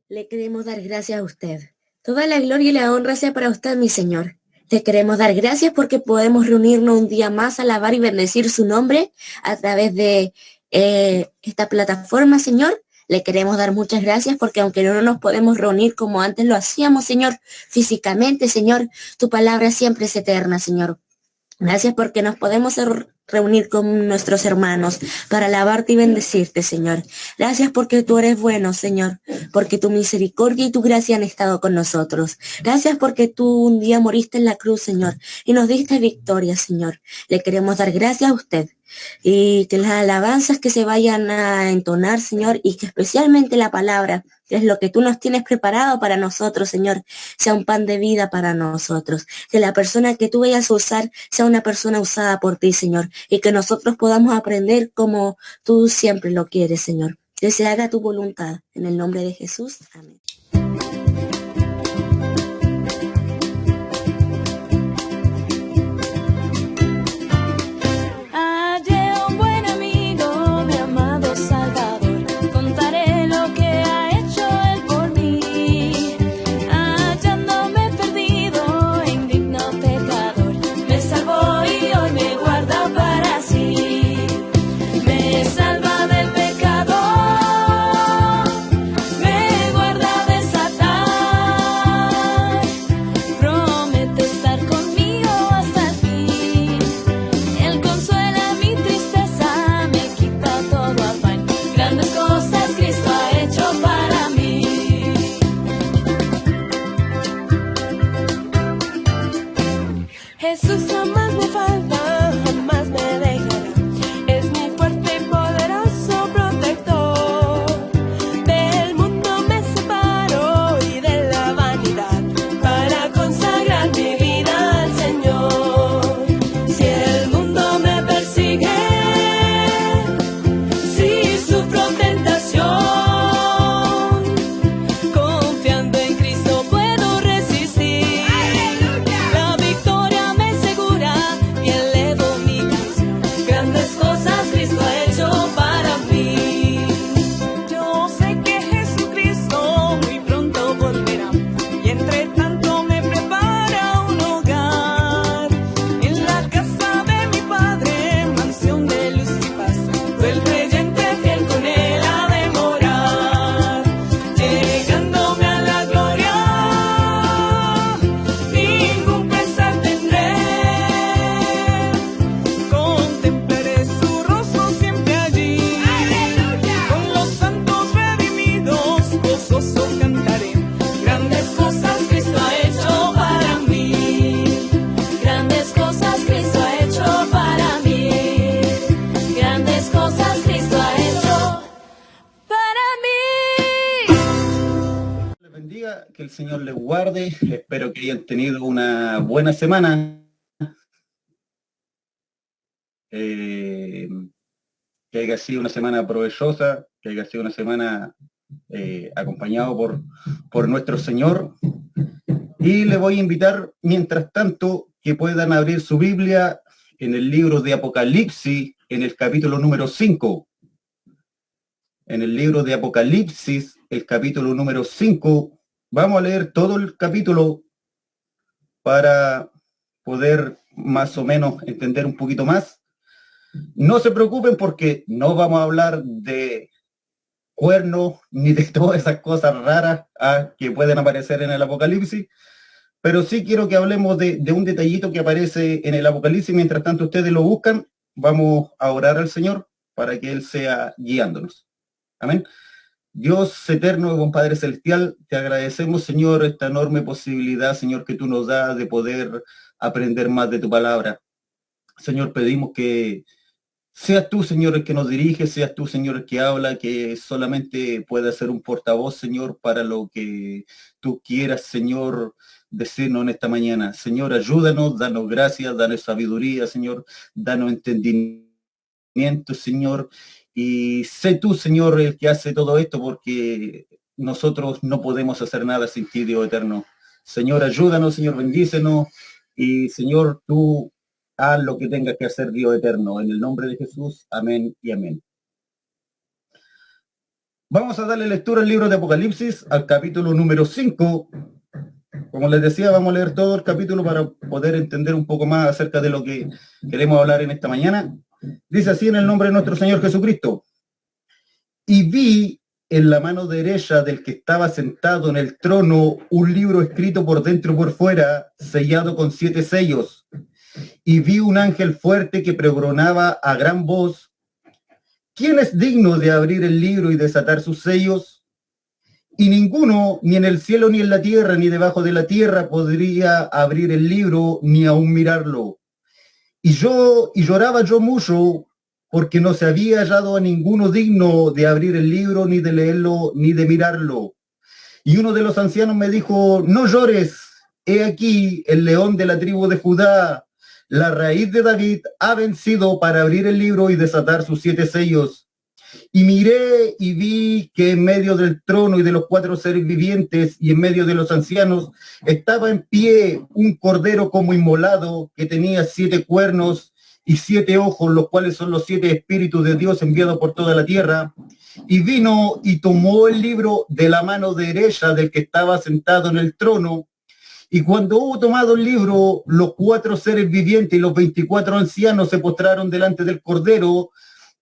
Le queremos dar gracias a usted. Toda la gloria y la honra sea para usted, mi Señor. Le queremos dar gracias porque podemos reunirnos un día más, alabar y bendecir su nombre a través de esta plataforma, Señor. Le queremos dar muchas gracias porque aunque no nos podemos reunir como antes lo hacíamos, Señor, físicamente, Señor, tu palabra siempre es eterna, Señor. Gracias porque nos podemos reunir con nuestros hermanos para alabarte y bendecirte, Señor. Gracias porque tú eres bueno, Señor, porque tu misericordia y tu gracia han estado con nosotros. Gracias porque tú un día moriste en la cruz, Señor, y nos diste victoria, Señor. Le queremos dar gracias a usted y que las alabanzas que se vayan a entonar, Señor, y que especialmente la palabra, que es lo que tú nos tienes preparado para nosotros, Señor, sea un pan de vida para nosotros. Que la persona que tú vayas a usar sea una persona usada por ti, Señor, y que nosotros podamos aprender como tú siempre lo quieres, Señor. Que se haga tu voluntad. En el nombre de Jesús. Amén. Jesús jamás me falta, jamás me dejará. Es mi fuerte y poderoso protector. Del mundo me separo y de la vanidad para consagrar mi vida al Señor. Si el mundo me persigue, si sufro tentación, confiando en Cristo puedo resistir. La victoria me asegura y elevo mi canción. Grandes cosas Cristo ha hecho para mí. Yo sé que Jesucristo muy pronto volverá y entre tanto me prepara un hogar. En la casa de mi Padre, mansión de luz y paz, el creyente fiel con él ha de morar. Llegándome a la gloria, ningún pesar tendré. Contemplaré su rostro siempre allí. Con los santos redimidos, gozoso cantaré. Grandes cosas Cristo ha hecho para mí. Grandes cosas Cristo ha hecho para mí. Grandes cosas Cristo ha hecho para mí. Les bendiga, que el Señor les guarde. Espero que hayan tenido una buena semana. Que haya sido una semana provechosa, que haya sido una semana acompañado por nuestro Señor. Y les voy a invitar, mientras tanto, que puedan abrir su Biblia en el libro de Apocalipsis, en el capítulo número 5. En el libro de Apocalipsis, el capítulo número 5, vamos a leer todo el capítulo para poder más o menos entender un poquito más. No se preocupen porque no vamos a hablar de cuernos ni de todas esas cosas raras que pueden aparecer en el Apocalipsis, pero sí quiero que hablemos de un detallito que aparece en el Apocalipsis. Mientras tanto ustedes lo buscan, vamos a orar al Señor para que Él sea guiándonos. Amén. Dios eterno y buen Padre Celestial, te agradecemos, Señor, esta enorme posibilidad, Señor, que tú nos das de poder aprender más de tu palabra. Señor, pedimos que seas tú, Señor, el que nos dirige, seas tú, Señor, el que habla, que solamente pueda ser un portavoz, Señor, para lo que tú quieras, Señor, decirnos en esta mañana. Señor, ayúdanos, danos gracias, danos sabiduría, Señor, danos entendimiento, Señor, y sé tú, Señor, el que hace todo esto, porque nosotros no podemos hacer nada sin ti, Dios eterno. Señor, ayúdanos, Señor, bendícenos, y Señor, tú haz lo que tengas que hacer, Dios eterno. En el nombre de Jesús, amén y amén. Vamos a darle lectura al libro de Apocalipsis, al capítulo número 5. Como les decía, vamos a leer todo el capítulo para poder entender un poco más acerca de lo que queremos hablar en esta mañana. Dice así en el nombre de nuestro Señor Jesucristo. Y vi en la mano derecha del que estaba sentado en el trono un libro escrito por dentro y por fuera, sellado con 7 sellos. Y vi un ángel fuerte que pregonaba a gran voz: ¿quién es digno de abrir el libro y desatar sus sellos? Y ninguno, ni en el cielo, ni en la tierra, ni debajo de la tierra, podría abrir el libro, ni aún mirarlo. Y lloraba yo mucho, porque no se había hallado a ninguno digno de abrir el libro, ni de leerlo, ni de mirarlo. Y uno de los ancianos me dijo: no llores, he aquí el león de la tribu de Judá, la raíz de David, ha vencido para abrir el libro y desatar sus 7 sellos. Y miré y vi que en medio del trono y de los 4 seres vivientes y en medio de los ancianos estaba en pie un cordero como inmolado, que tenía 7 cuernos y 7 ojos, los cuales son los 7 espíritus de Dios enviados por toda la tierra. Y vino y tomó el libro de la mano derecha del que estaba sentado en el trono. Y cuando hubo tomado el libro, los 4 seres vivientes y los 24 ancianos se postraron delante del cordero.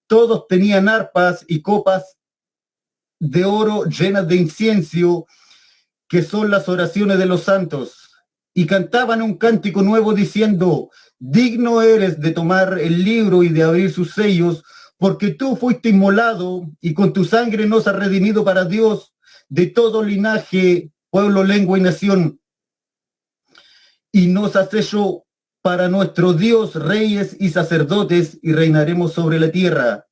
Todos tenían arpas y copas de oro llenas de incienso, que son las oraciones de los santos. Y cantaban un cántico nuevo diciendo: digno eres de tomar el libro y de abrir sus sellos, porque tú fuiste inmolado y con tu sangre nos has redimido para Dios de todo linaje, pueblo, lengua y nación. Y nos has hecho para nuestro Dios reyes y sacerdotes, y reinaremos sobre la tierra.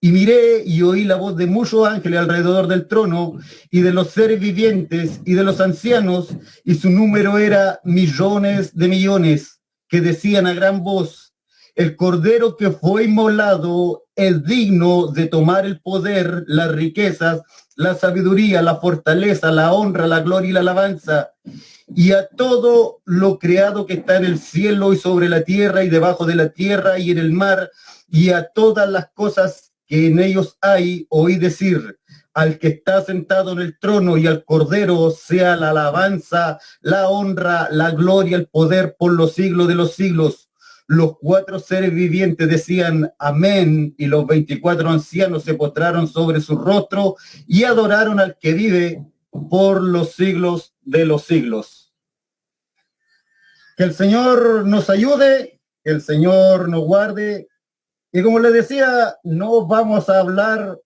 Y miré y oí la voz de muchos ángeles alrededor del trono, y de los seres vivientes, y de los ancianos, y su número era millones de millones, que decían a gran voz: el cordero que fue inmolado es digno de tomar el poder, las riquezas, la sabiduría, la fortaleza, la honra, la gloria y la alabanza. Y a todo lo creado que está en el cielo y sobre la tierra y debajo de la tierra y en el mar, y a todas las cosas que en ellos hay, oí decir: al que está sentado en el trono y al cordero sea la alabanza, la honra, la gloria, el poder por los siglos de los siglos. Los 4 seres vivientes decían amén, y los 24 ancianos se postraron sobre su rostro y adoraron al que vive por los siglos de los siglos. Que el Señor nos ayude, que el Señor nos guarde. Y como les decía, no vamos a hablar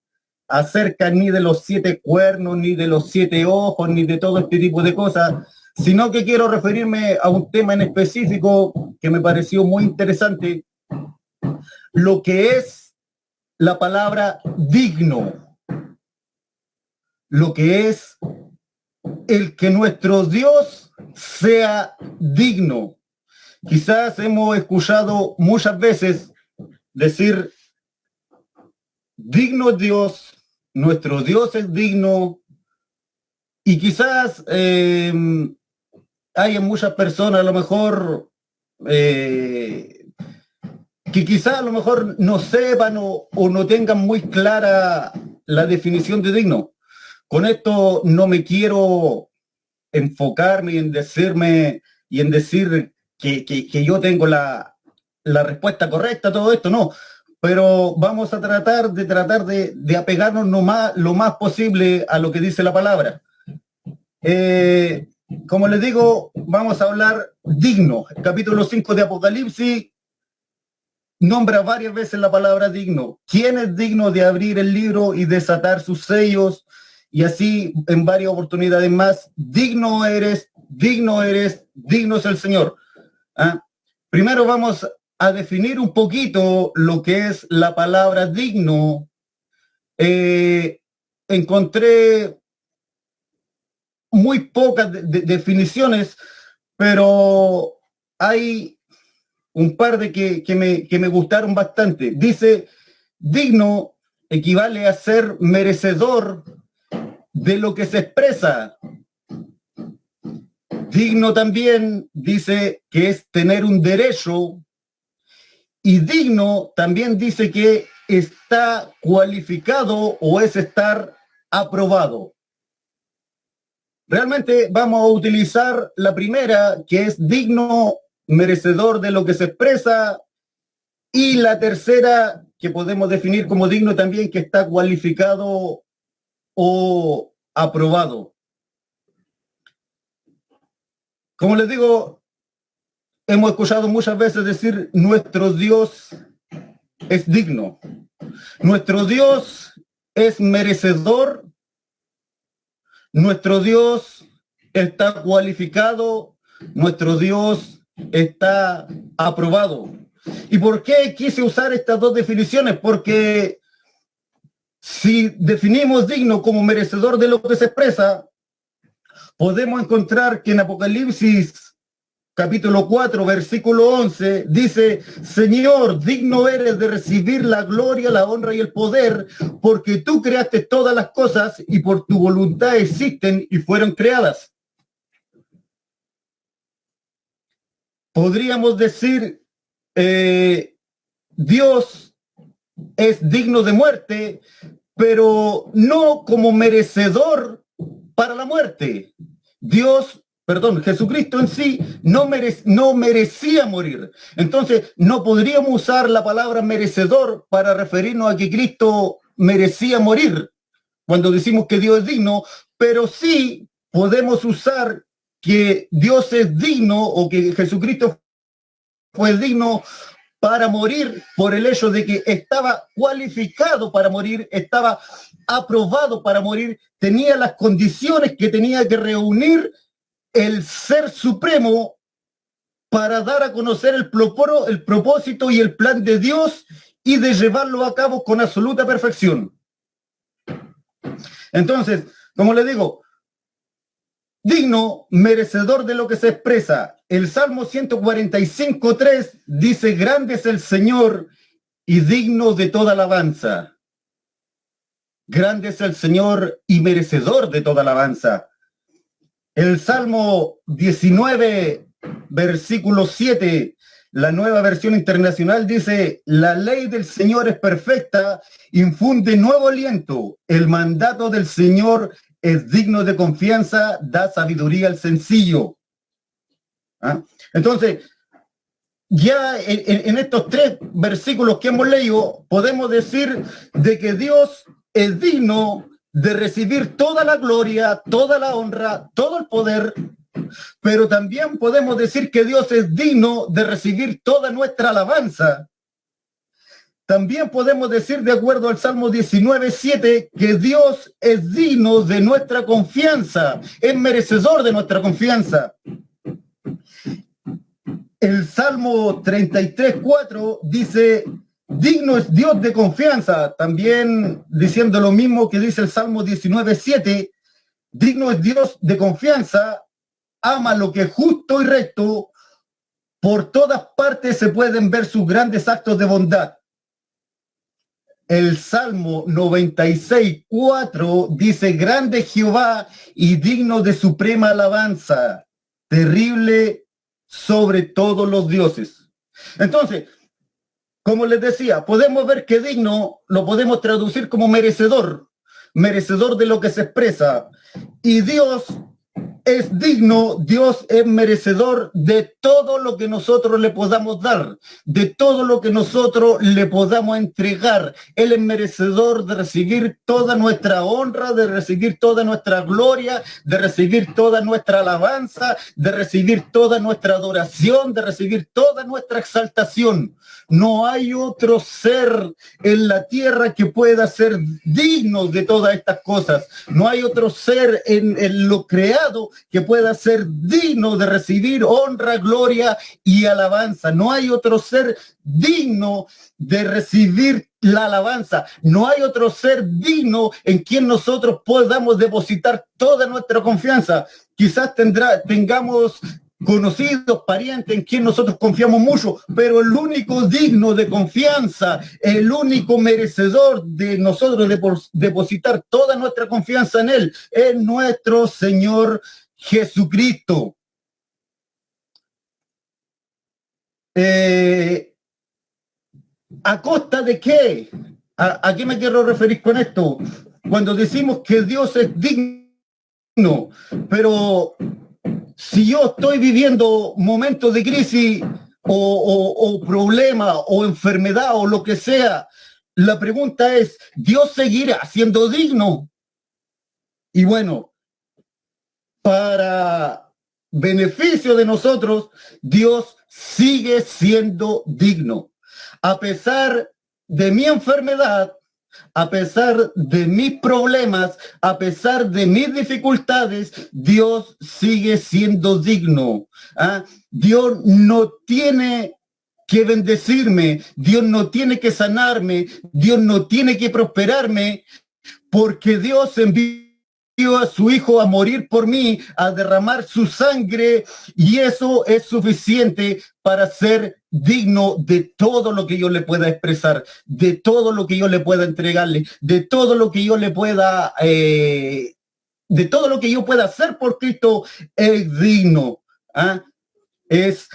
acerca ni de los 7 cuernos, ni de los 7 ojos, ni de todo este tipo de cosas, sino que quiero referirme a un tema en específico que me pareció muy interesante, lo que es la palabra digno, lo que es el que nuestro Dios sea digno. Quizás hemos escuchado muchas veces decir: digno es Dios, nuestro Dios es digno, y quizás hay muchas personas a lo mejor que quizás a lo mejor no sepan o no tengan muy clara la definición de digno. Con esto no me quiero enfocarme en decirme y en decir que yo tengo la respuesta correcta a todo esto, no. Pero vamos a tratar de apegarnos lo más posible a lo que dice la palabra. Como les digo, vamos a hablar digno. El capítulo 5 de Apocalipsis nombra varias veces la palabra digno. ¿Quién es digno de abrir el libro y desatar sus sellos? Y así en varias oportunidades más: digno eres, digno eres, digno es el Señor. Primero vamos a definir un poquito lo que es la palabra digno. Encontré muy pocas definiciones, pero hay un par de que me gustaron bastante. Dice: digno equivale a ser merecedor de lo que se expresa. Digno también dice que es tener un derecho, y digno también dice que está cualificado o es estar aprobado. Realmente vamos a utilizar la primera, que es digno, merecedor de lo que se expresa, y la tercera, que podemos definir como digno también, que está cualificado o aprobado. Como les digo, hemos escuchado muchas veces decir, nuestro Dios es digno, nuestro Dios es merecedor, nuestro Dios está cualificado, nuestro Dios está aprobado. ¿Y por qué quise usar estas dos definiciones? Porque si definimos digno como merecedor de lo que se expresa, podemos encontrar que en Apocalipsis capítulo 4, versículo 11, dice, Señor, digno eres de recibir la gloria, la honra y el poder, porque tú creaste todas las cosas y por tu voluntad existen y fueron creadas. Podríamos decir, Dios es digno de muerte, pero no como merecedor para la muerte. Jesucristo en sí no merecía morir. Entonces, no podríamos usar la palabra merecedor para referirnos a que Cristo merecía morir cuando decimos que Dios es digno, pero sí podemos usar que Dios es digno o que Jesucristo fue digno para morir por el hecho de que estaba cualificado para morir, estaba aprobado para morir, tenía las condiciones que tenía que reunir el Ser Supremo para dar a conocer el propósito y el plan de Dios y de llevarlo a cabo con absoluta perfección. Entonces, como le digo, digno, merecedor de lo que se expresa. El Salmo 145:3 dice, grande es el Señor y digno de toda alabanza. Grande es el Señor y merecedor de toda alabanza. El Salmo 19, versículo 7, la Nueva Versión Internacional dice, la ley del Señor es perfecta, infunde nuevo aliento, el mandato del Señor es digno de confianza, da sabiduría al sencillo. ¿Ah? Entonces, ya en estos tres versículos que hemos leído, podemos decir de que Dios es digno de recibir toda la gloria, toda la honra, todo el poder, pero también podemos decir que Dios es digno de recibir toda nuestra alabanza. También podemos decir, de acuerdo al Salmo 19:7, que Dios es digno de nuestra confianza, es merecedor de nuestra confianza. El Salmo 33:4 dice, digno es Dios de confianza, también diciendo lo mismo que dice el Salmo 19:7, digno es Dios de confianza, ama lo que es justo y recto, por todas partes se pueden ver sus grandes actos de bondad. El Salmo 96:4 dice, grande Jehová y digno de suprema alabanza, terrible sobre todos los dioses. Entonces, como les decía, podemos ver que digno lo podemos traducir como merecedor, merecedor de lo que se expresa. Y Dios es digno, Dios es merecedor de todo lo que nosotros le podamos dar, de todo lo que nosotros le podamos entregar. Él es merecedor de recibir toda nuestra honra, de recibir toda nuestra gloria, de recibir toda nuestra alabanza, de recibir toda nuestra adoración, de recibir toda nuestra exaltación. No hay otro ser en la tierra que pueda ser digno de todas estas cosas. No hay otro ser en lo creado que pueda ser digno de recibir honra, gloria y alabanza. No hay otro ser digno de recibir la alabanza. No hay otro ser digno en quien nosotros podamos depositar toda nuestra confianza. Quizás tengamos conocidos, parientes en quien nosotros confiamos mucho, pero el único digno de confianza, el único merecedor de nosotros depositar toda nuestra confianza en Él, es nuestro Señor Jesucristo. ¿A costa de qué? ¿A qué me quiero referir con esto? cuando decimos que Dios es digno, pero si yo estoy viviendo momentos de crisis o problema o enfermedad o lo que sea, la pregunta es, ¿Dios seguirá siendo digno? Y bueno, para beneficio de nosotros, Dios sigue siendo digno. A pesar de mi enfermedad, a pesar de mis problemas, a pesar de mis dificultades, Dios sigue siendo digno. ¿Ah? Dios no tiene que bendecirme, Dios no tiene que sanarme, Dios no tiene que prosperarme, porque Dios envió a su Hijo a morir por mí, a derramar su sangre, y eso es suficiente para ser digno de todo lo que yo le pueda expresar, de todo lo que yo le pueda entregarle, de todo lo que yo le pueda, de todo lo que yo pueda hacer por Cristo, es digno. ¿Ah? Es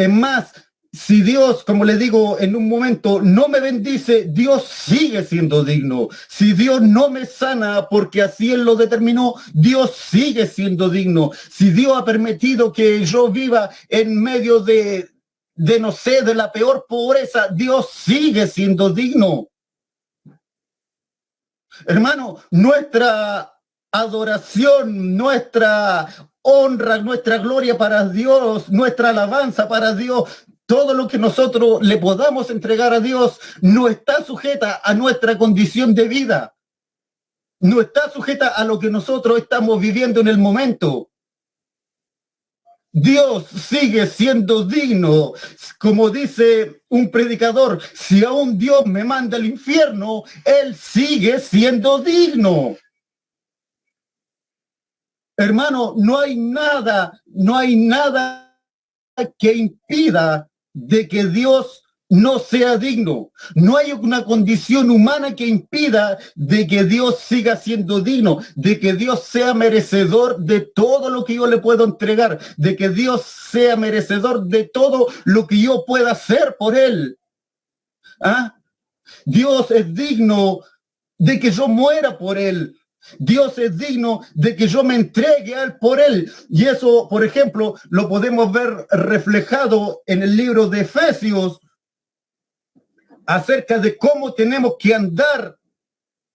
más, si Dios, como le digo en un momento, no me bendice, Dios sigue siendo digno. Si Dios no me sana porque así Él lo determinó, Dios sigue siendo digno. Si Dios ha permitido que yo viva en medio de no sé, de la peor pobreza, Dios sigue siendo digno. Hermano, nuestra adoración, nuestra honra, nuestra gloria para Dios, nuestra alabanza para Dios, todo lo que nosotros le podamos entregar a Dios no está sujeta a nuestra condición de vida. No está sujeta a lo que nosotros estamos viviendo en el momento. Dios sigue siendo digno. Como dice un predicador, si aún Dios me manda al infierno, Él sigue siendo digno. Hermano, no hay nada que impida de que Dios no sea digno. No hay una condición humana que impida de que Dios siga siendo digno, de que Dios sea merecedor de todo lo que yo le puedo entregar, de que Dios sea merecedor de todo lo que yo pueda hacer por Él. ¿Ah? Dios es digno de que yo muera por Él. Dios es digno de que yo me entregue a Él por Él. Y eso, por ejemplo, lo podemos ver reflejado en el libro de Efesios acerca de cómo tenemos que andar.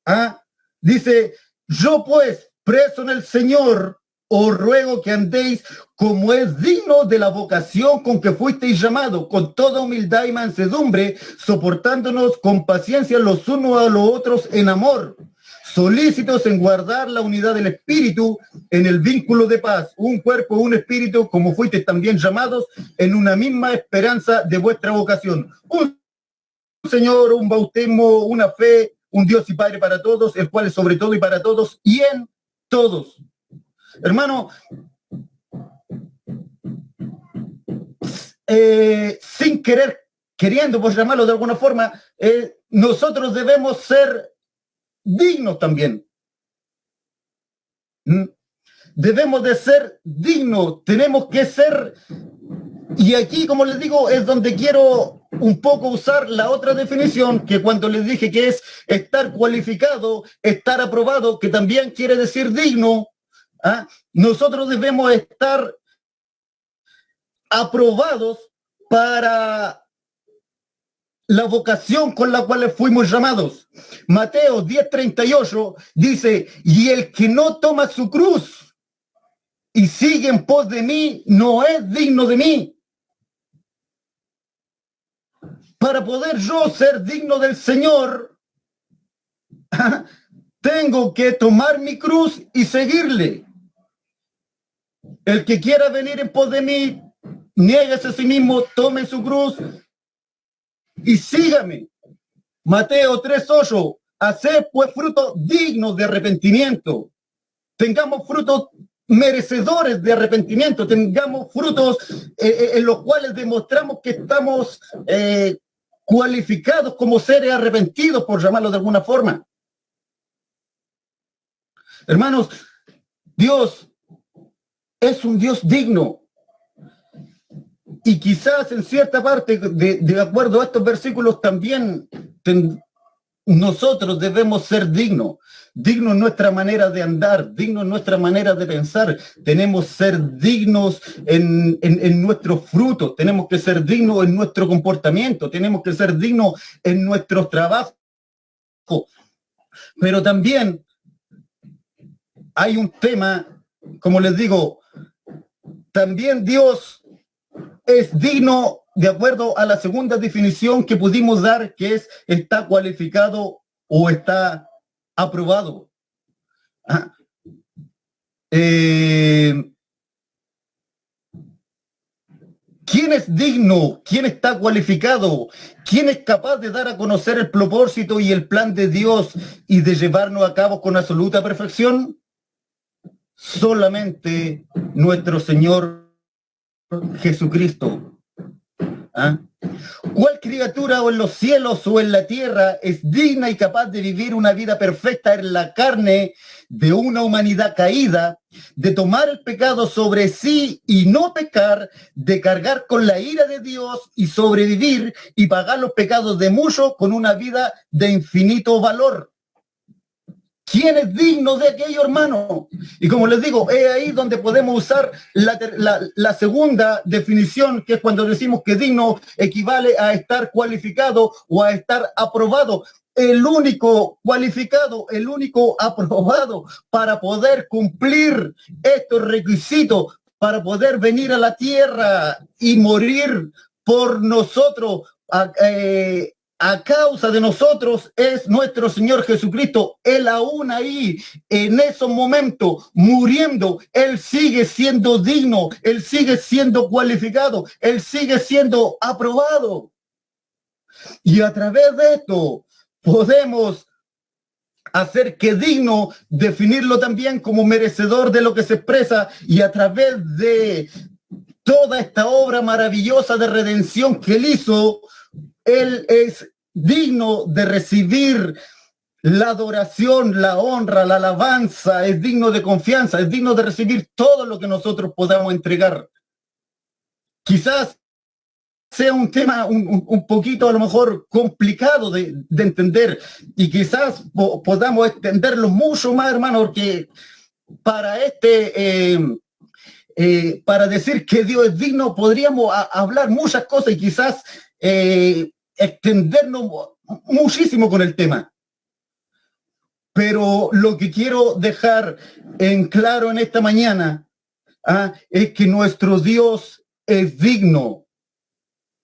¿Ah? Dice, yo pues, preso en el Señor, os ruego que andéis como es digno de la vocación con que fuisteis llamados, con toda humildad y mansedumbre, soportándonos con paciencia los unos a los otros en amor, solícitos en guardar la unidad del Espíritu en el vínculo de paz, un cuerpo, un espíritu, como fuisteis también llamados, en una misma esperanza de vuestra vocación. Un Señor, un bautismo, una fe, un Dios y Padre para todos, el cual es sobre todo y para todos y en todos. Hermano, sin querer, queriendo, por llamarlo de alguna forma, nosotros debemos ser dignos también. Debemos de ser dignos, tenemos que ser, y aquí, como les digo, es donde quiero un poco usar la otra definición, que cuando les dije que es estar cualificado, estar aprobado, que también quiere decir digno. ¿Ah? Nosotros debemos estar aprobados para la vocación con la cual fuimos llamados. Mateo 10:38 dice, y el que no toma su cruz y sigue en pos de mí, no es digno de mí. Para poder yo ser digno del Señor, tengo que tomar mi cruz y seguirle. El que quiera venir en pos de mí, niéguese a sí mismo, tome su cruz y sígame. Mateo 3:8, haced pues frutos dignos de arrepentimiento. Tengamos frutos merecedores de arrepentimiento, tengamos frutos en los cuales demostramos que estamos cualificados como seres arrepentidos, por llamarlo de alguna forma. Hermanos, Dios es un Dios digno. Y quizás en cierta parte, de acuerdo a estos versículos, también nosotros debemos ser dignos. digno en nuestra manera de andar, digno en nuestra manera de pensar. Tenemos que ser dignos en nuestros frutos, tenemos que ser dignos en nuestro comportamiento, tenemos que ser dignos en nuestros trabajos. Pero también hay un tema, como les digo, también Dios es digno de acuerdo a la segunda definición que pudimos dar, que es está cualificado o está aprobado. ¿Quién es digno? ¿Quién está cualificado? ¿Quién es capaz de dar a conocer el propósito y el plan de Dios y de llevarnos a cabo con absoluta perfección? Solamente nuestro Señor Jesucristo. ¿Cuál criatura o en los cielos o en la tierra es digna y capaz de vivir una vida perfecta en la carne de una humanidad caída, de tomar el pecado sobre sí y no pecar, de cargar con la ira de Dios y sobrevivir y pagar los pecados de muchos con una vida de infinito valor? ¿Quién es digno de aquello, hermano? Y como les digo, es ahí donde podemos usar la segunda definición, que es cuando decimos que digno equivale a estar cualificado o a estar aprobado. El único cualificado, el único aprobado para poder cumplir estos requisitos, para poder venir a la tierra y morir por nosotros, a causa de nosotros, es nuestro Señor Jesucristo. Él aún ahí, en esos momentos, muriendo, Él sigue siendo digno, Él sigue siendo cualificado, Él sigue siendo aprobado. Y a través de esto podemos hacer que digno, definirlo también como merecedor de lo que se expresa, y a través de toda esta obra maravillosa de redención que Él hizo, Él es digno de recibir la adoración, la honra, la alabanza, es digno de confianza, es digno de recibir todo lo que nosotros podamos entregar. Quizás sea un tema un poquito a lo mejor complicado de entender, y quizás podamos extenderlo mucho más, hermano, porque para para decir que Dios es digno podríamos hablar muchas cosas y quizás extendernos muchísimo con el tema. Pero lo que quiero dejar en claro en esta mañana es que nuestro Dios es digno.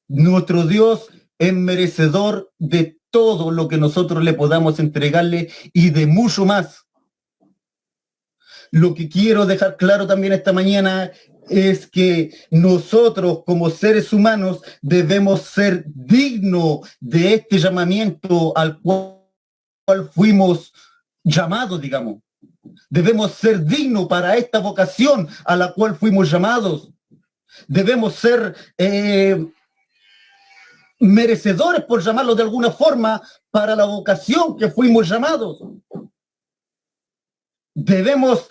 Nuestro Dios es merecedor de todo lo que nosotros le podamos entregarle y de mucho más. Lo que quiero dejar claro también esta mañana es que nosotros como seres humanos debemos ser dignos de este llamamiento al cual fuimos llamados, digamos. Debemos ser dignos para esta vocación a la cual fuimos llamados. Debemos ser merecedores, por llamarlo de alguna forma, para la vocación que fuimos llamados. Debemos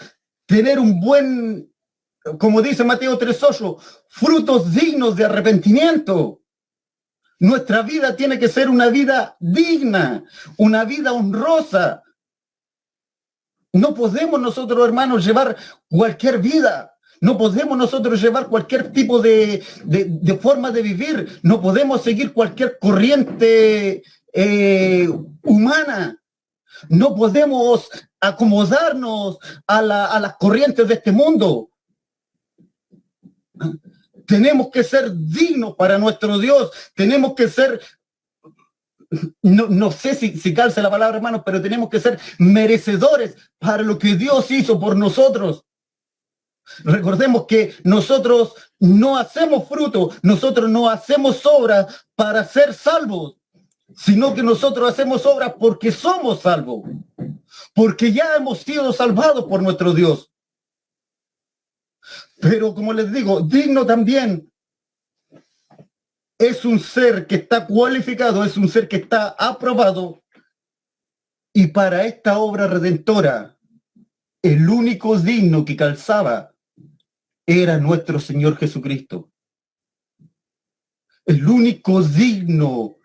tener un buen, como dice Mateo 3:8, frutos dignos de arrepentimiento. Nuestra vida tiene que ser una vida digna, una vida honrosa. No podemos nosotros, hermanos, llevar cualquier vida. No podemos nosotros llevar cualquier tipo de forma de vivir. No podemos seguir cualquier corriente humana. No podemos acomodarnos a las corrientes de este mundo. Tenemos que ser dignos para nuestro Dios. Tenemos que ser, no sé si calza la palabra, hermano, pero tenemos que ser merecedores para lo que Dios hizo por nosotros. Recordemos que nosotros no hacemos fruto, nosotros no hacemos obras para ser salvos, sino que nosotros hacemos obras porque somos salvos, porque ya hemos sido salvados por nuestro Dios. Pero como les digo, digno también es un ser que está cualificado, es un ser que está aprobado, y para esta obra redentora, el único digno que calzaba era nuestro Señor Jesucristo. El único digno.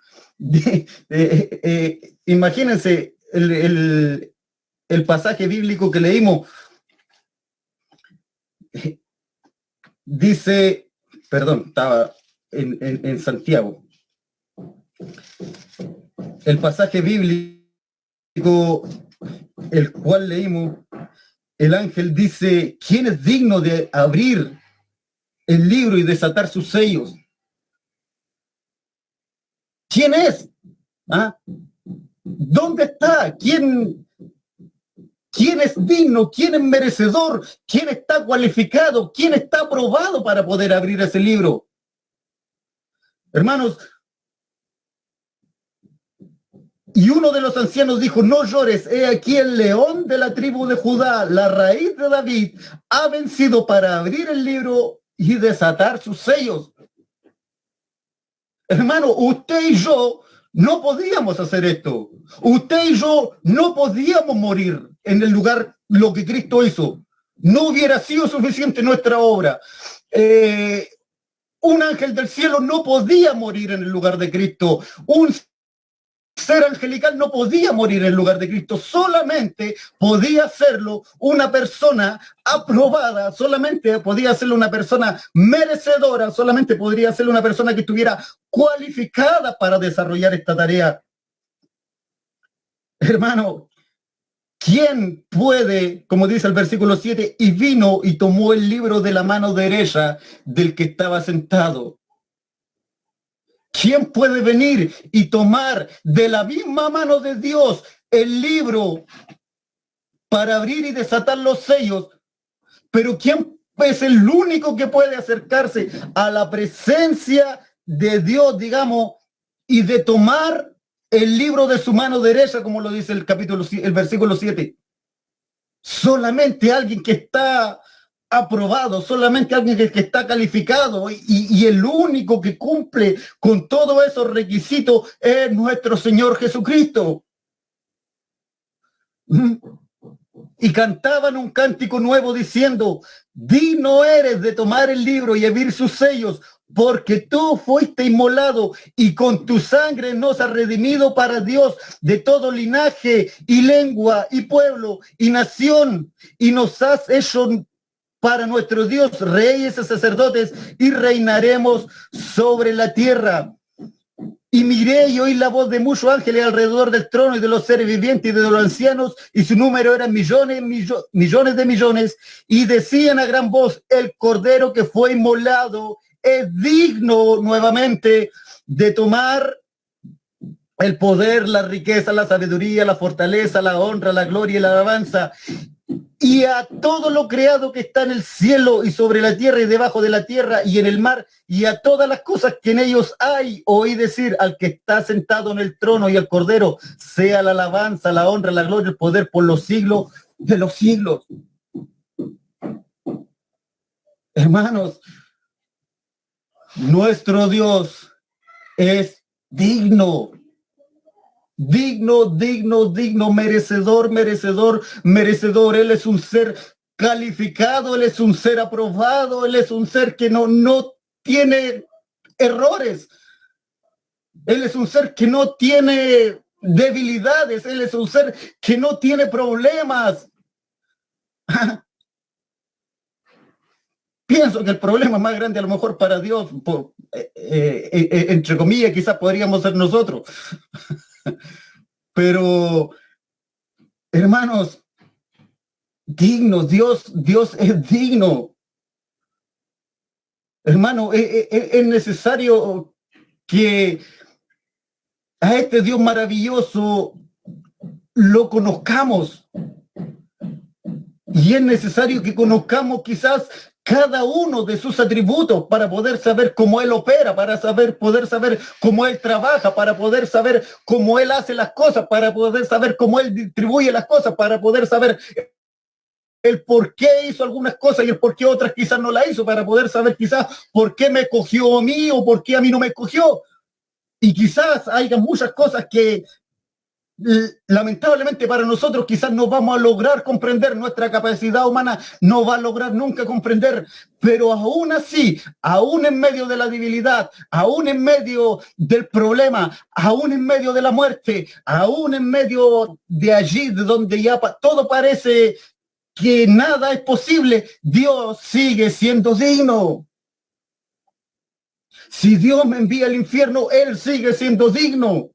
Imagínense, el pasaje bíblico que leímos. Dice, perdón, estaba en Santiago. El pasaje bíblico, el cual leímos, el ángel dice, ¿quién es digno de abrir el libro y desatar sus sellos? ¿Quién es? ¿Ah? ¿Dónde está? ¿Quién es digno? ¿Quién es merecedor? ¿Quién está cualificado? ¿Quién está aprobado para poder abrir ese libro? Hermanos, y uno de los ancianos dijo, no llores, he aquí el león de la tribu de Judá, la raíz de David, ha vencido para abrir el libro y desatar sus sellos. Hermano, usted y yo no podíamos hacer esto. Usted y yo no podíamos morir en el lugar lo que Cristo hizo. No hubiera sido suficiente nuestra obra. Un ángel del cielo no podía morir en el lugar de Cristo. Un ser angelical no podía morir en el lugar de Cristo, solamente podía hacerlo una persona aprobada, solamente podía hacerlo una persona merecedora, solamente podría hacerlo una persona que estuviera cualificada para desarrollar esta tarea. Hermano, ¿quién puede, como dice el versículo 7, y vino y tomó el libro de la mano derecha del que estaba sentado? ¿Quién puede venir y tomar de la misma mano de Dios el libro para abrir y desatar los sellos? Pero ¿quién es el único que puede acercarse a la presencia de Dios, digamos, y de tomar el libro de su mano derecha, como lo dice el versículo 7? Solamente alguien que está aprobado, solamente alguien que está calificado, y el único que cumple con todos esos requisitos es nuestro Señor Jesucristo. Y cantaban un cántico nuevo diciendo, digno eres de tomar el libro y abrir sus sellos, porque tú fuiste inmolado y con tu sangre nos has redimido para Dios de todo linaje y lengua y pueblo y nación, y nos has hecho para nuestro Dios reyes y sacerdotes, y reinaremos sobre la tierra. Y miré y oí la voz de muchos ángeles alrededor del trono y de los seres vivientes y de los ancianos, y su número eran millones de millones, y decían a gran voz, el cordero que fue inmolado es digno nuevamente de tomar el poder, la riqueza, la sabiduría, la fortaleza, la honra, la gloria y la alabanza. Y a todo lo creado que está en el cielo y sobre la tierra y debajo de la tierra y en el mar, y a todas las cosas que en ellos hay, oí decir al que está sentado en el trono y al cordero, sea la alabanza, la honra, la gloria, el poder por los siglos de los siglos. Hermanos, nuestro Dios es digno. Digno, merecedor. Él es un ser calificado, Él es un ser aprobado, Él es un ser que no tiene errores. Él es un ser que no tiene debilidades, Él es un ser que no tiene problemas. Pienso que el problema más grande a lo mejor para Dios, entre comillas, quizás podríamos ser nosotros. Pero, hermanos, dignos, Dios es digno. Hermano, es necesario que a este Dios maravilloso lo conozcamos. Y es necesario que conozcamos quizás cada uno de sus atributos para poder saber cómo Él opera, para poder saber cómo Él trabaja, para poder saber cómo Él hace las cosas, para poder saber cómo Él distribuye las cosas, para poder saber el por qué hizo algunas cosas y el por qué otras quizás no la hizo, para poder saber quizás por qué me cogió a mí o por qué a mí no me cogió. Y quizás haya muchas cosas que lamentablemente para nosotros quizás no vamos a lograr comprender, nuestra capacidad humana no va a lograr nunca comprender, pero aún así, aún en medio de la debilidad, aún en medio del problema, aún en medio de la muerte, aún en medio de allí de donde ya todo parece que nada es posible, Dios sigue siendo digno. Si Dios me envía al infierno, Él sigue siendo digno.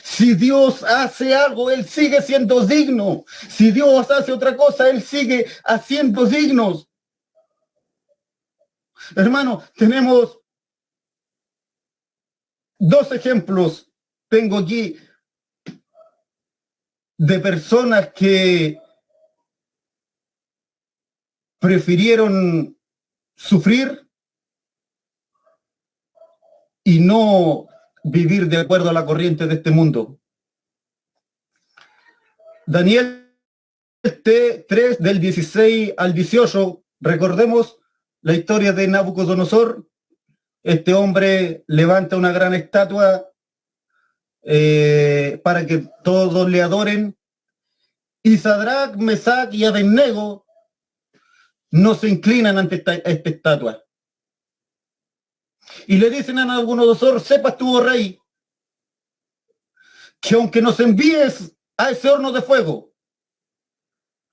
Si Dios hace algo, Él sigue siendo digno. Si Dios hace otra cosa, Él sigue haciendo dignos. Hermano, tenemos dos ejemplos. Tengo aquí de personas que prefirieron sufrir y no vivir de acuerdo a la corriente de este mundo. Daniel 3 del 16 al 18, recordemos la historia de Nabucodonosor. Este hombre levanta una gran estatua para que todos le adoren, y Sadrach, Mesach y Abednego no se inclinan ante esta estatua. Y le dicen a Nabucodonosor: sepas tú, oh rey, que aunque nos envíes a ese horno de fuego,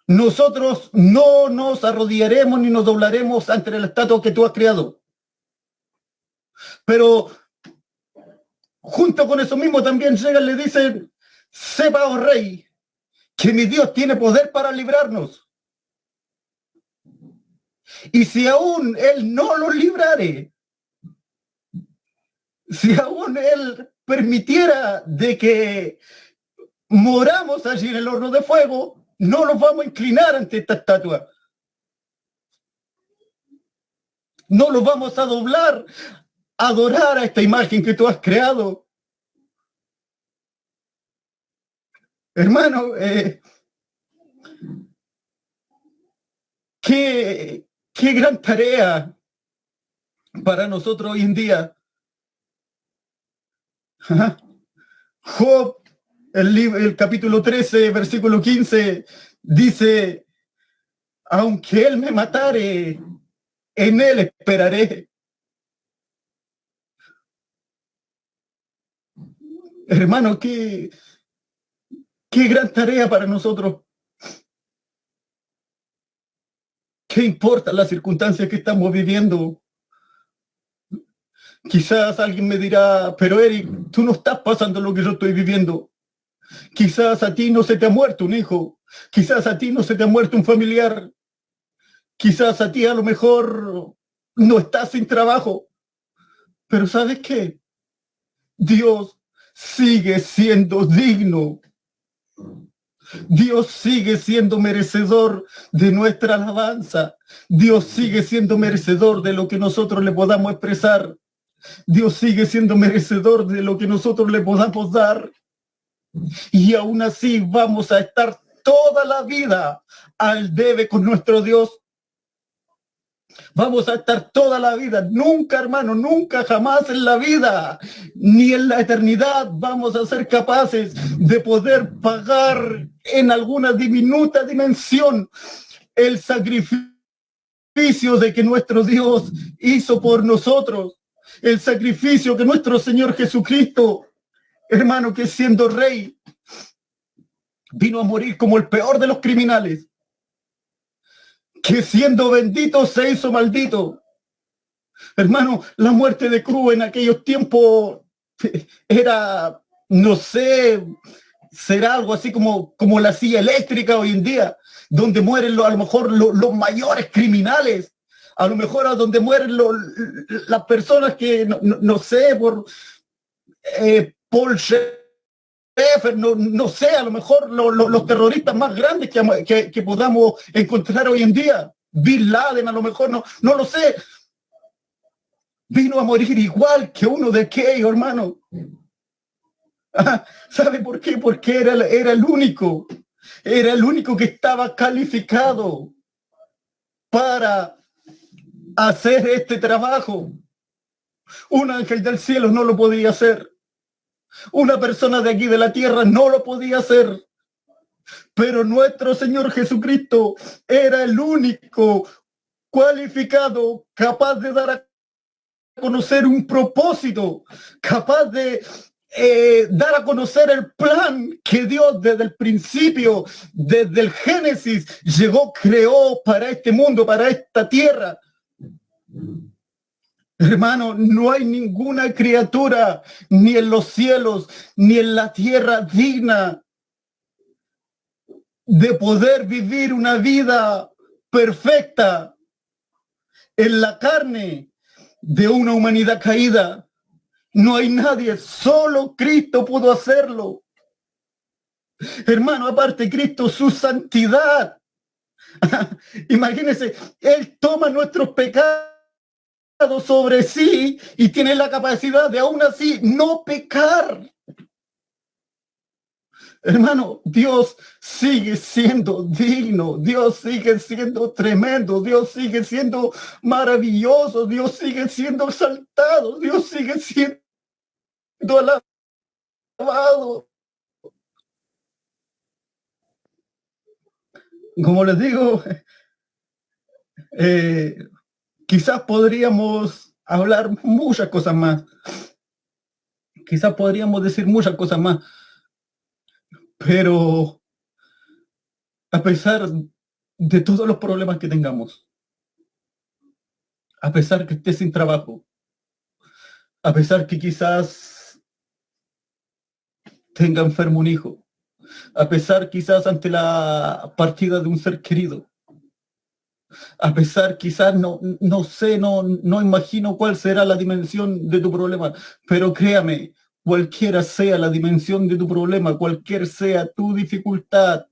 nosotros no nos arrodillaremos ni nos doblaremos ante la estatua que tú has creado. Pero junto con eso mismo también llegan y le dicen: sepa, oh rey, que mi Dios tiene poder para librarnos. Y si aún Él no los librare, si aún Él permitiera de que moramos allí en el horno de fuego, no nos vamos a inclinar ante esta estatua. No nos vamos a doblar, a adorar a esta imagen que tú has creado. Hermano, qué gran tarea para nosotros hoy en día. Job, el capítulo 13, versículo 15, dice: aunque Él me matare, en Él esperaré. Hermano, qué gran tarea para nosotros. ¿Qué importa las circunstancias que estamos viviendo? Quizás alguien me dirá: pero Eric, tú no estás pasando lo que yo estoy viviendo. Quizás a ti no se te ha muerto un hijo. Quizás a ti no se te ha muerto un familiar. Quizás a ti a lo mejor no estás sin trabajo. Pero ¿sabes qué? Dios sigue siendo digno. Dios sigue siendo merecedor de nuestra alabanza. Dios sigue siendo merecedor de lo que nosotros le podamos expresar. Dios sigue siendo merecedor de lo que nosotros le podamos dar. Y aún así vamos a estar toda la vida al debe con nuestro Dios. Vamos a estar toda la vida, nunca, hermano, nunca, jamás en la vida, ni en la eternidad vamos a ser capaces de poder pagar en alguna diminuta dimensión el sacrificio de que nuestro Dios hizo por nosotros, el sacrificio que nuestro Señor Jesucristo, hermano, que siendo rey, vino a morir como el peor de los criminales, que siendo bendito se hizo maldito. Hermano, la muerte de cruz en aquellos tiempos era, no sé, será algo así como la silla eléctrica hoy en día, donde mueren a lo mejor los mayores criminales, a lo mejor a donde mueren las personas que, no sé, por Paul Schaeffer, no sé, a lo mejor los terroristas más grandes que podamos encontrar hoy en día, Bin Laden, a lo mejor, no lo sé, vino a morir igual que uno de aquellos, hermano. ¿Sabe por qué? Porque era el único que estaba calificado para hacer este trabajo. Un ángel del cielo no lo podía hacer. Una persona de aquí de la tierra no lo podía hacer. Pero nuestro Señor Jesucristo era el único cualificado, capaz de dar a conocer un propósito, capaz de dar a conocer el plan que Dios desde el principio, desde el Génesis, creó para este mundo, para esta tierra. Hermano, no hay ninguna criatura, ni en los cielos, ni en la tierra, digna de poder vivir una vida perfecta en la carne de una humanidad caída. No hay nadie, solo Cristo pudo hacerlo. Hermano, aparte Cristo, su santidad. Imagínense, Él toma nuestros pecados sobre sí y tiene la capacidad de aún así no pecar. Hermano, Dios sigue siendo digno, Dios sigue siendo tremendo, Dios sigue siendo maravilloso, Dios sigue siendo exaltado, Dios sigue siendo alabado. Como les digo, quizás podríamos hablar muchas cosas más, quizás podríamos decir muchas cosas más, pero a pesar de todos los problemas que tengamos, a pesar que esté sin trabajo, a pesar que quizás tenga enfermo un hijo, a pesar quizás ante la partida de un ser querido, a pesar quizás no sé, no imagino cuál será la dimensión de tu problema, pero créame, cualquiera sea la dimensión de tu problema, cualquier sea tu dificultad,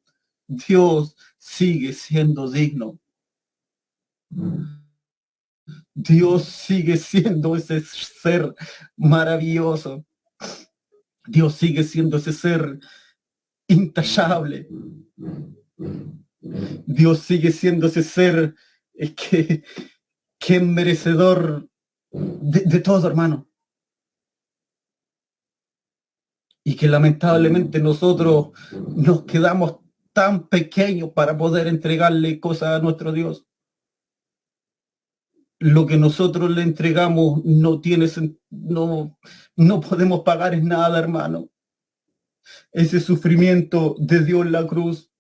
Dios sigue siendo digno. Dios sigue siendo ese ser maravilloso. Dios sigue siendo ese ser intachable. Dios sigue siendo ese ser que es merecedor de todo, hermano. Y que lamentablemente nosotros nos quedamos tan pequeños para poder entregarle cosas a nuestro Dios. Lo que nosotros le entregamos no podemos pagar en nada, hermano. Ese sufrimiento de Dios en la cruz,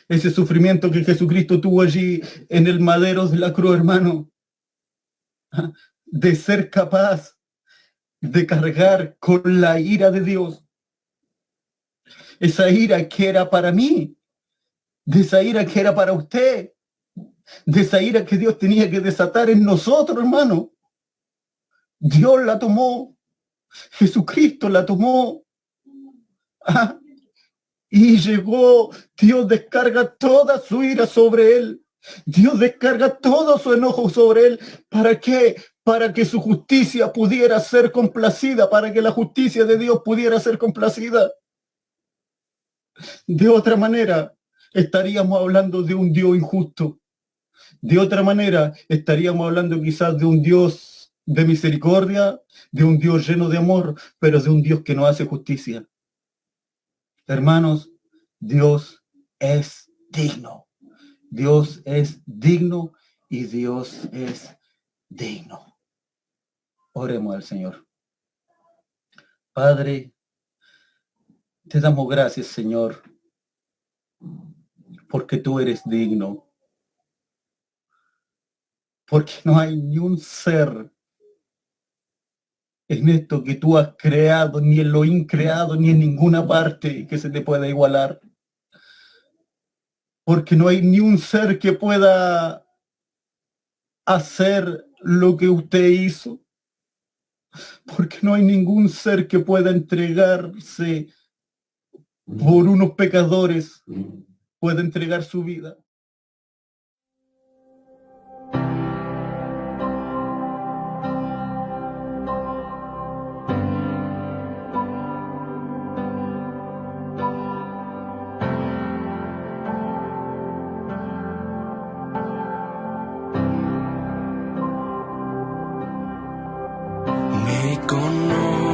ese sufrimiento que Jesucristo tuvo allí en el madero de la cruz, hermano, de ser capaz de cargar con la ira de Dios, esa ira que era para mí, de esa ira que era para usted, de esa ira que Dios tenía que desatar en nosotros, hermano. Dios la tomó, Jesucristo la tomó, y llegó, Dios descarga toda su ira sobre él. Dios descarga todo su enojo sobre él. ¿Para qué? Para que su justicia pudiera ser complacida, para que la justicia de Dios pudiera ser complacida. De otra manera, estaríamos hablando de un Dios injusto. De otra manera, estaríamos hablando quizás de un Dios de misericordia, de un Dios lleno de amor, pero de un Dios que no hace justicia. Hermanos, Dios es digno. Dios es digno y Dios es digno. Oremos al Señor. Padre, te damos gracias, Señor, porque tú eres digno. Porque no hay ni un ser en esto que tú has creado, ni en lo increado, ni en ninguna parte que se te pueda igualar. Porque no hay ni un ser que pueda hacer lo que usted hizo. Porque no hay ningún ser que pueda entregarse por unos pecadores, pueda entregar su vida. Me conoces.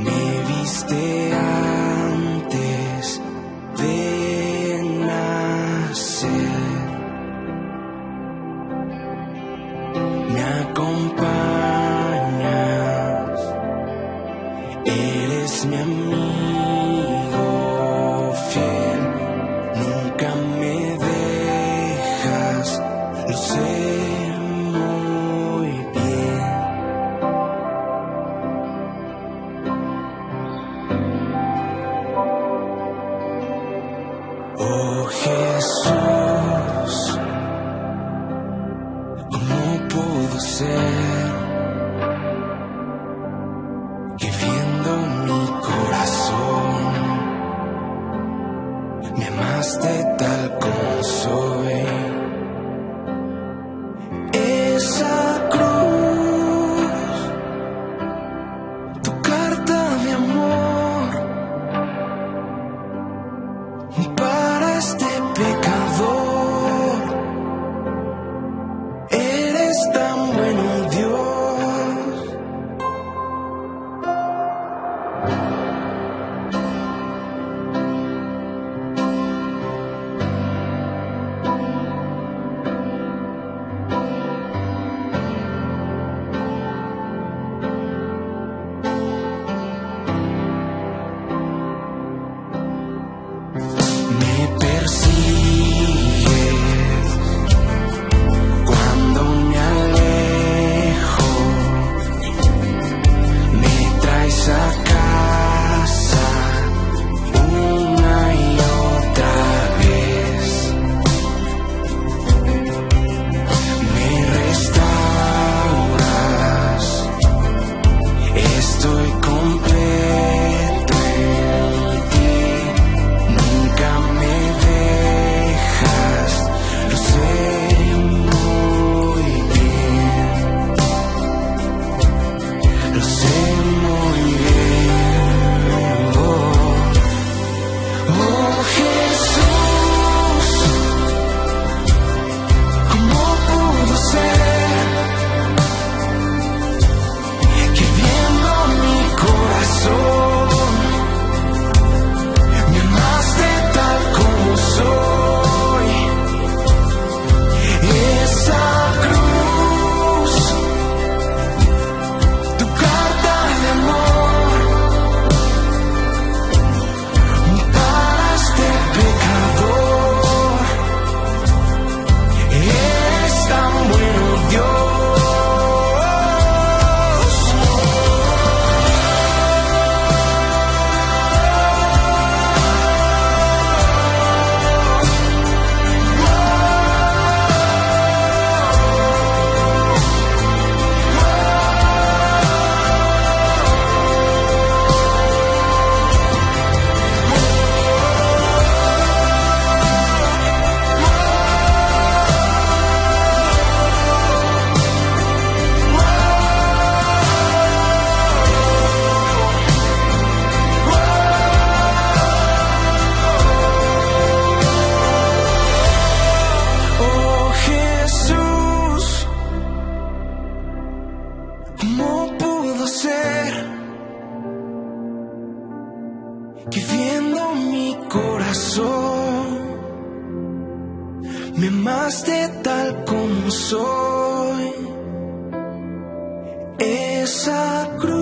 Me viste antes de nacer, me acompañas, eres mi amigo fiel, nunca me dejas, lo sé muy bien. Oh Jesús, ¿cómo pudo ser que viendo mi corazón me amaste tal como soy? Esa cruz, tu carta de amor para este pecador. Eres tan bueno, Dios. Me persigues cuando me alejo, me traes a casa una y otra vez, me restauras, estoy completo en ti. Nunca me dejas, lo sé muy bien, lo sé muy bien. Oh Jesús, ¿cómo pudo ser que viendo mi corazón me amaste tal como soy? Esa cruz, tu carta de amor para este pecador. Eres tan bueno, Dios. Oh Jesús, ¿cómo pudo ser que viendo mi corazón me amaste tal como soy? Esa cruz